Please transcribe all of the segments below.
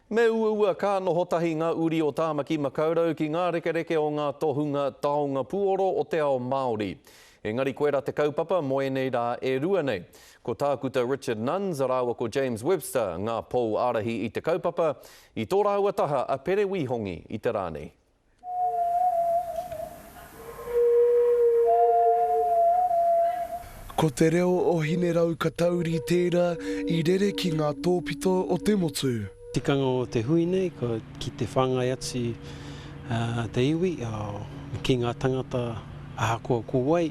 Me ua ka no hotahi ngā uri o Tāmaki Makaurau ki ngā rekereke o ngā tohunga taonga puoro o te ao Māori. Engari koe rā te kaupapa moe nei rā e rua nei. Ko tākuta Richard Nunns a rāua ko James Webster ngā pou arahi i te kaupapa. I tō rāua taha a Pere Wihongi i te rānei. Ko te reo o hine rau ka tauri tērā i rere ki ngā tōpito o te motu. Tikanga o te hui nei, ki te whangai ati te iwi, ki ngā tangata ahakoa kuwai,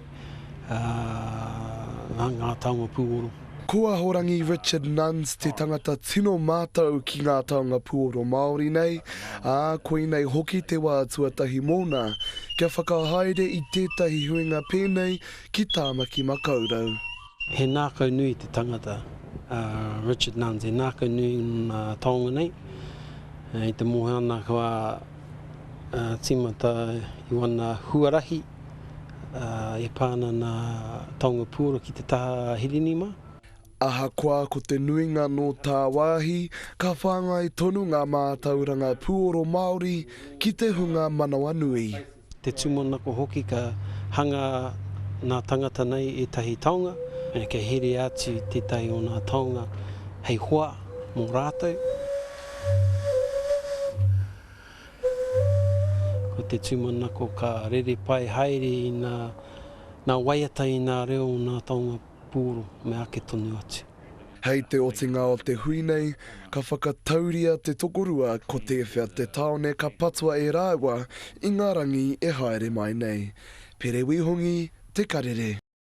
ngā taonga puoro. Kua horangi Richard Nunns te tangata tino mātau ki ngā taonga puoro Māori nei, koe nei hoki te wā tuatahi mōna, kia whakahaere i tētahi huinga pēnei ki Tāmaki Makaurau. He nākau nui te tangata, Richard Nunns, he nākau nui ngā taonga nei. I te mohana kua tīmata i wana huarahi, e pāna ngā taonga puoro ki te taha hirinima. Ahakoa ko te nuinga no tā wāhi, ka whāngai tonu ngā mātauranga puoro Māori ki te hunga manawa nui. Te tūmanako hoki ka hanga ngā tangata nei e tahi taonga, e ka here atu tētai o ngā taonga hei hoa mō rātou. Ko te tūmanako ka rere pai haere i ngā waiata i ngā reo o ngā taonga puoro me ake tonu atu. Hei te otinga o te hui nei, ka whakatauria te tokorua ko te whia te taone ka patua e rāua i ngā rangi e haere mai nei. Pere Wihongi, Te Karere.